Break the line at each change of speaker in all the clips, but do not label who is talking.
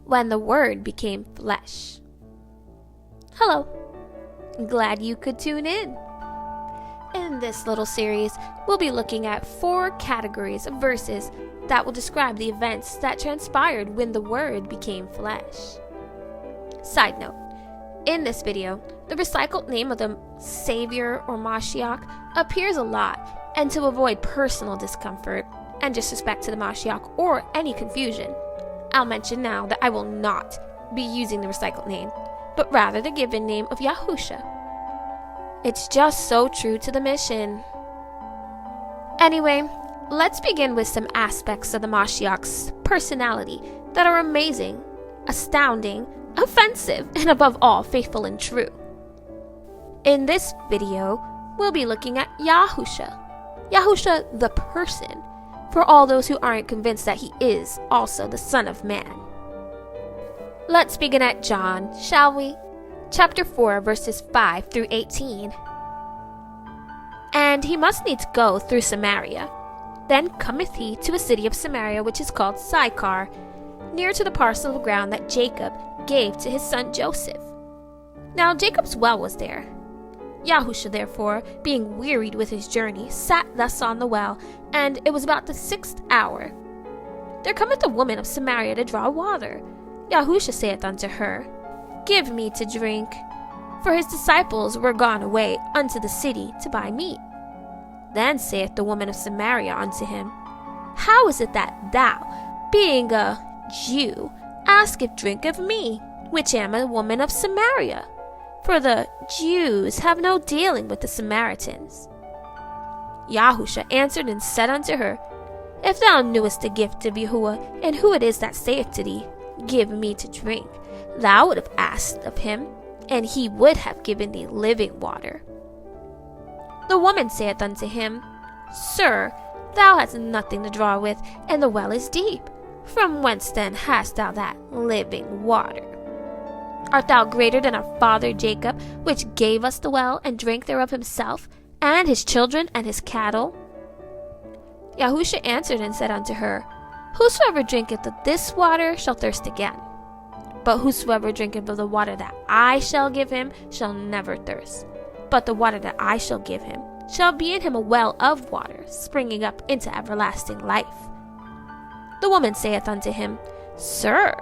when the Word became flesh. Hello, glad you could tune in. In this little series, we'll be looking at 4 categories of verses that will describe the events that transpired when the Word became flesh. Side note, in this video, the recycled name of the Savior or Mashiach appears a lot, and to avoid personal discomfort and disrespect to the Mashiach or any confusion, I'll mention now that I will not be using the recycled name, but rather the given name of Yahusha. It's just so true to the mission. Anyway, let's begin with some aspects of the Mashiach's personality that are amazing, astounding, offensive, and above all, faithful and true. In this video, we'll be looking at Yahusha. Yahusha the person, for all those who aren't convinced that he is also the Son of Man. Let's begin at John, shall we? Chapter 4, verses 5 through 18. And he must needs go through Samaria. Then cometh he to a city of Samaria which is called Sychar, near to the parcel of ground that Jacob gave to his son Joseph. Now Jacob's well was there. Yahusha therefore, being wearied with his journey, sat thus on the well, and it was about the 6th hour. There cometh a woman of Samaria to draw water. Yahusha saith unto her, Give me to drink. For his disciples were gone away unto the city to buy meat. Then saith the woman of Samaria unto him, How is it that thou, being a Jew, asketh drink of me, which am a woman of Samaria? For the Jews have no dealing with the Samaritans. Yahusha answered and said unto her, If thou knewest the gift of Yahuwah, and who it is that saith to thee, Give me to drink, thou would have asked of him, and he would have given thee living water. The woman saith unto him, Sir, thou hast nothing to draw with, and the well is deep. From whence then hast thou that living water? Art thou greater than our father Jacob, which gave us the well, and drank thereof himself, and his children, and his cattle? Yahusha answered and said unto her, Whosoever drinketh of this water shall thirst again. But whosoever drinketh of the water that I shall give him shall never thirst. But the water that I shall give him shall be in him a well of water, springing up into everlasting life. The woman saith unto him, Sir,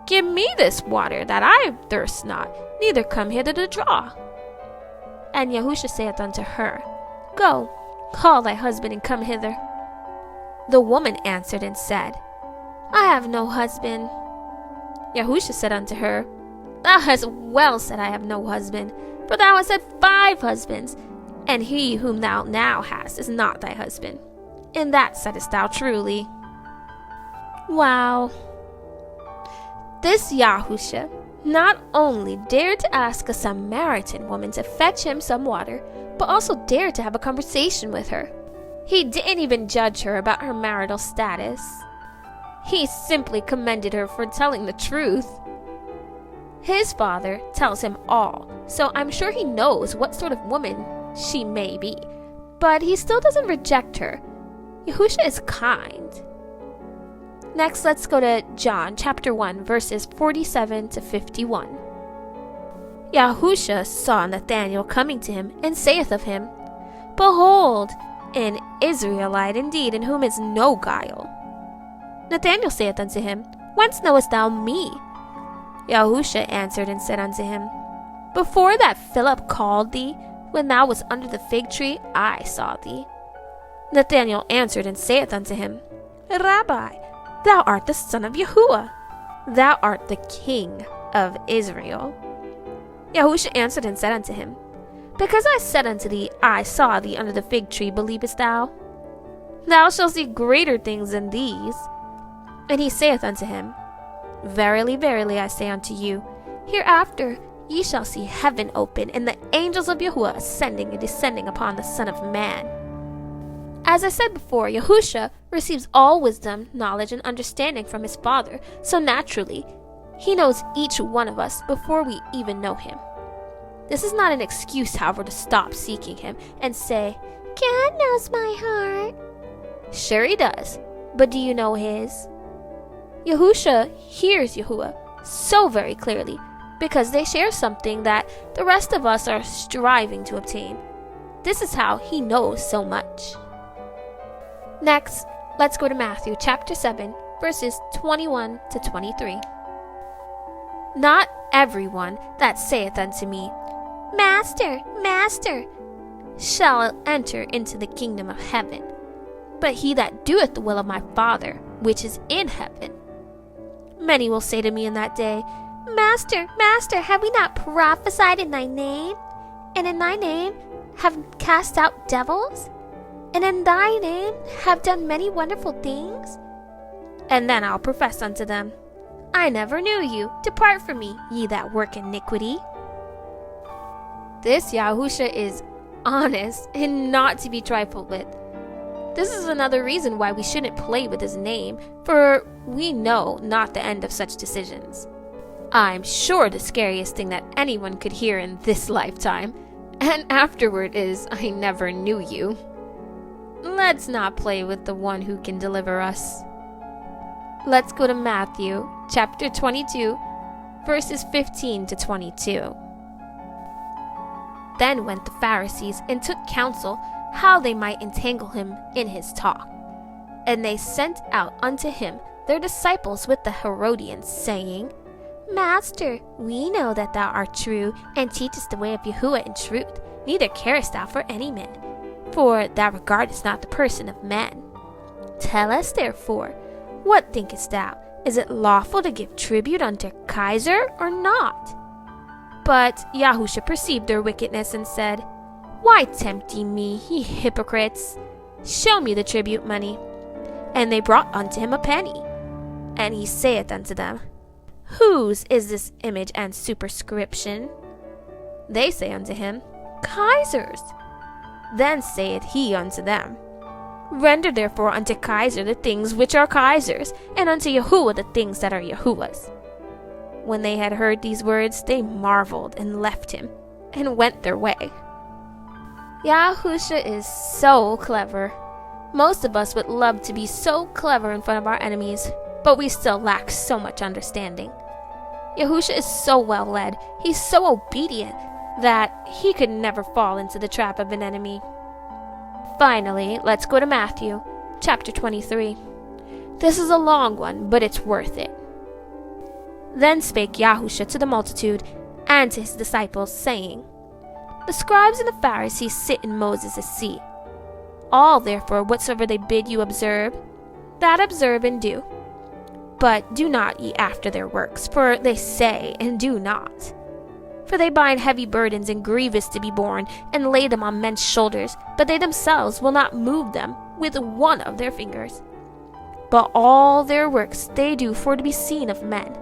give me this water, that I thirst not, neither come hither to draw. And Yahusha saith unto her, Go, call thy husband, and come hither. The woman answered and said, I have no husband. Yahusha said unto her, Thou hast well said, I have no husband, for thou hast had 5 husbands, and he whom thou now hast is not thy husband. In that saidst thou truly. Wow. This Yahusha not only dared to ask a Samaritan woman to fetch him some water, but also dared to have a conversation with her. He didn't even judge her about her marital status. He simply commended her for telling the truth. His father tells him all, so I'm sure he knows what sort of woman she may be. But he still doesn't reject her. Yahusha is kind. Next, let's go to John chapter 1, verses 47 to 51. Yahusha saw Nathanael coming to him, and saith of him, Behold, an Israelite indeed, in whom is no guile. Nathanael saith unto him, Whence knowest thou me? Yahusha answered and said unto him, Before that Philip called thee, when thou wast under the fig tree, I saw thee. Nathanael answered and saith unto him, Rabbi, thou art the son of Yahuwah. Thou art the King of Israel. Yahusha answered and said unto him, Because I said unto thee, I saw thee under the fig tree, believest thou? Thou shalt see greater things than these. And he saith unto him, Verily, verily, I say unto you, hereafter ye shall see heaven open, and the angels of Yahuwah ascending and descending upon the Son of Man. As I said before, Yahusha receives all wisdom, knowledge, and understanding from his Father, so naturally, he knows each one of us before we even know him. This is not an excuse, however, to stop seeking him and say, God knows my heart. Sure he does, but do you know his? Yahusha hears Yahuwah, so very clearly, because they share something that the rest of us are striving to obtain. This is how he knows so much. Next, let's go to Matthew chapter 7, verses 21 to 23. Not everyone that saith unto me, Master, Master, shall enter into the kingdom of heaven, but he that doeth the will of my Father which is in heaven. Many will say to me in that day, Master, Master, have we not prophesied in thy name? And in thy name have cast out devils? And in thy name have done many wonderful things? And then I'll profess unto them, I never knew you. Depart from me, ye that work iniquity. This Yahusha is honest and not to be trifled with. This is another reason why we shouldn't play with his name, for we know not the end of such decisions. I'm sure the scariest thing that anyone could hear in this lifetime, and afterward, is, I never knew you. Let's not play with the one who can deliver us. Let's go to Matthew chapter 22, verses 15 to 22. Then went the Pharisees and took counsel how they might entangle him in his talk. And they sent out unto him their disciples with the Herodians, saying, Master, we know that thou art true, and teachest the way of Yahuwah in truth, neither carest thou for any man, for thou regardest not the person of men. Tell us therefore, what thinkest thou? Is it lawful to give tribute unto Caesar or not? But Yahusha perceived their wickedness and said, Why tempt ye me, ye hypocrites? Show me the tribute money. And they brought unto him a penny. And he saith unto them, Whose is this image and superscription? They say unto him, Caesar's. Then saith he unto them, Render therefore unto Caesar the things which are Caesar's, and unto Yahuwah the things that are Yahuwah's. When they had heard these words, they marveled and left him, and went their way. Yahusha is so clever. Most of us would love to be so clever in front of our enemies, but we still lack so much understanding. Yahusha is so well led, he's so obedient, that he could never fall into the trap of an enemy. Finally, let's go to Matthew chapter 23. This is a long one, but it's worth it. Then spake Yahusha to the multitude and to his disciples, saying, The scribes and the Pharisees sit in Moses' seat. All therefore whatsoever they bid you observe, that observe and do. But do not ye after their works, for they say and do not. For they bind heavy burdens and grievous to be borne, and lay them on men's shoulders, but they themselves will not move them with one of their fingers. But all their works they do for to be seen of men.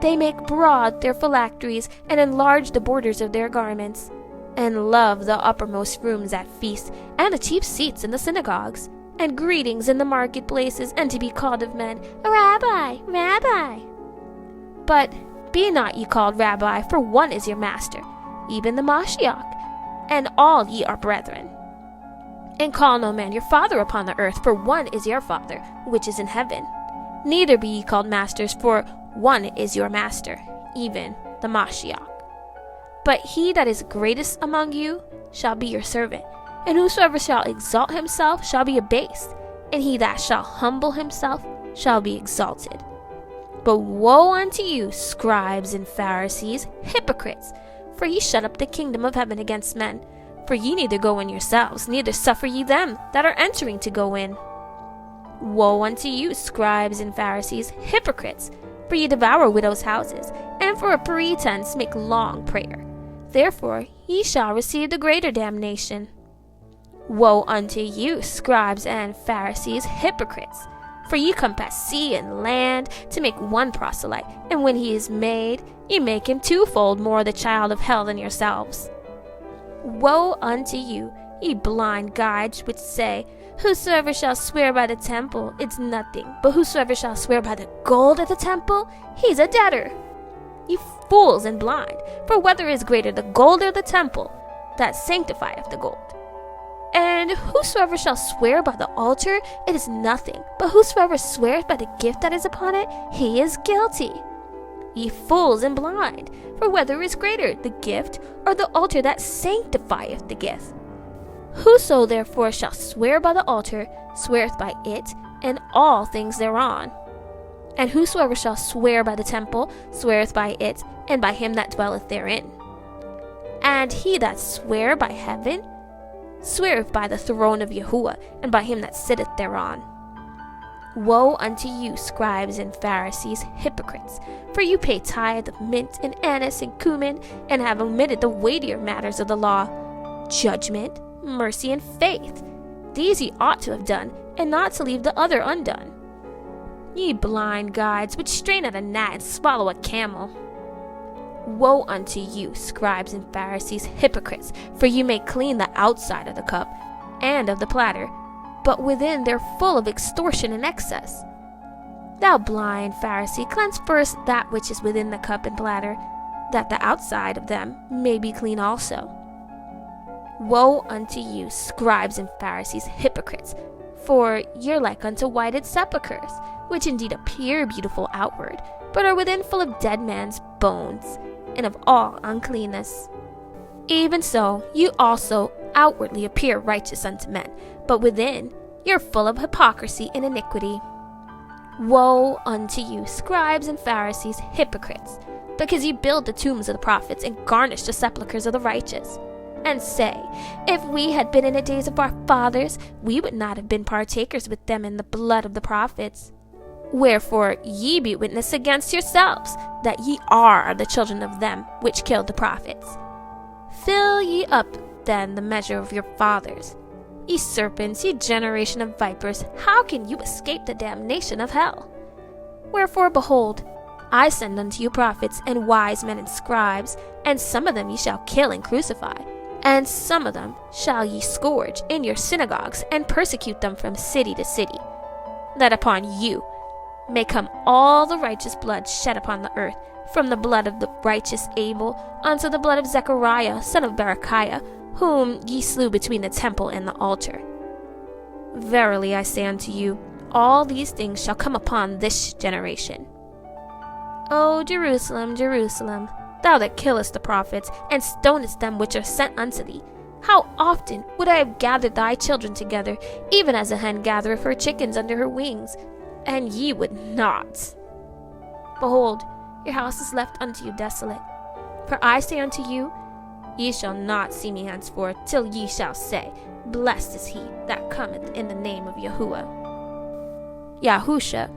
They make broad their phylacteries, and enlarge the borders of their garments, and love the uppermost rooms at feasts, and the chief seats in the synagogues, and greetings in the marketplaces, and to be called of men, Rabbi, Rabbi. But be not ye called Rabbi, for one is your master, even the Mashiach, and all ye are brethren. And call no man your father upon the earth, for one is your Father, which is in heaven. Neither be ye called masters, for one is your master, even the Mashiach. But he that is greatest among you shall be your servant, and whosoever shall exalt himself shall be abased, and he that shall humble himself shall be exalted. But woe unto you, scribes and Pharisees, hypocrites! For ye shut up the kingdom of heaven against men. For ye neither go in yourselves, neither suffer ye them that are entering to go in. Woe unto you, scribes and Pharisees, hypocrites! For ye devour widows' houses, and for a pretense make long prayer. Therefore ye shall receive the greater damnation. Woe unto you, scribes and Pharisees, hypocrites! For ye compass sea and land to make one proselyte, and when he is made, ye make him twofold more the child of hell than yourselves. Woe unto you, ye blind guides, which say, Whosoever shall swear by the temple, it's nothing, but whosoever shall swear by the gold of the temple, he's a debtor. Ye fools and blind, for whether is greater, the gold or the temple, that sanctifieth the gold? And whosoever shall swear by the altar, it is nothing, but whosoever sweareth by the gift that is upon it, he is guilty. ye fools and blind, for whether is greater, the gift or the altar that sanctifieth the gift? Whoso therefore shall swear by the altar sweareth by it and all things thereon. And whosoever shall swear by the temple sweareth by it and by him that dwelleth therein. And he that swear by heaven sweareth by the throne of Yahuwah and by him that sitteth thereon. Woe unto you, scribes and Pharisees, hypocrites! For you pay tithe of mint and anise and cumin, and have omitted the weightier matters of the law, judgment, mercy, and faith. These ye ought to have done, and not to leave the other undone. Ye blind guides, which strain at a gnat and swallow a camel. Woe unto you, scribes and Pharisees, hypocrites! For you may clean the outside of the cup and of the platter, but within they're full of extortion and excess. Thou blind Pharisee, cleanse first that which is within the cup and platter, that the outside of them may be clean also. Woe unto you, scribes and Pharisees, hypocrites! For you're like unto whited sepulchres, which indeed appear beautiful outward, but are within full of dead man's bones, and of all uncleanness. Even so, you also outwardly appear righteous unto men, but within you're full of hypocrisy and iniquity. Woe unto you, scribes and Pharisees, hypocrites! Because you build the tombs of the prophets and garnish the sepulchres of the righteous, and say, if we had been in the days of our fathers, we would not have been partakers with them in the blood of the prophets. Wherefore ye be witness against yourselves, that ye are the children of them which killed the prophets. Fill ye up then the measure of your fathers. Ye serpents, ye generation of vipers, how can you escape the damnation of hell? Wherefore, behold, I send unto you prophets and wise men and scribes, and some of them ye shall kill and crucify, and some of them shall ye scourge in your synagogues, and persecute them from city to city, that upon you may come all the righteous blood shed upon the earth, from the blood of the righteous Abel unto the blood of Zechariah, son of Berechiah, whom ye slew between the temple and the altar. Verily I say unto you, all these things shall come upon this generation. O Jerusalem, Jerusalem, thou that killest the prophets, and stonest them which are sent unto thee, how often would I have gathered thy children together, even as a hen gathereth her chickens under her wings, and ye would not. Behold, your house is left unto you desolate. For I say unto you, ye shall not see me henceforth, till ye shall say, blessed is he that cometh in the name of Yahuwah. Yahusha,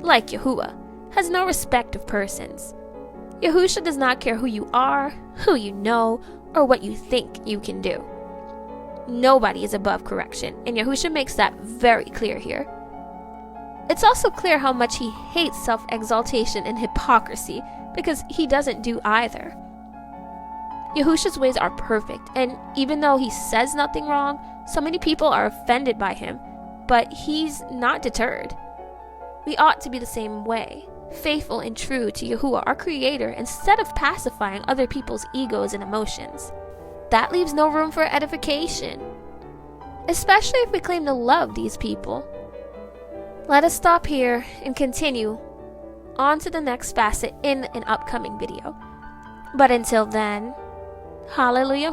like Yahuwah, has no respect of persons. Yahusha does not care who you are, who you know, or what you think you can do. Nobody is above correction, and Yahusha makes that very clear here. It's also clear how much he hates self-exaltation and hypocrisy, because he doesn't do either. Yahusha's ways are perfect, and even though he says nothing wrong, so many people are offended by him, but he's not deterred. We ought to be the same way, faithful and true to Yahuwah, our Creator, instead of pacifying other people's egos and emotions. That leaves no room for edification, especially if we claim to love these people. Let us stop here and continue on to the next facet in an upcoming video. But until then, Hallelujah.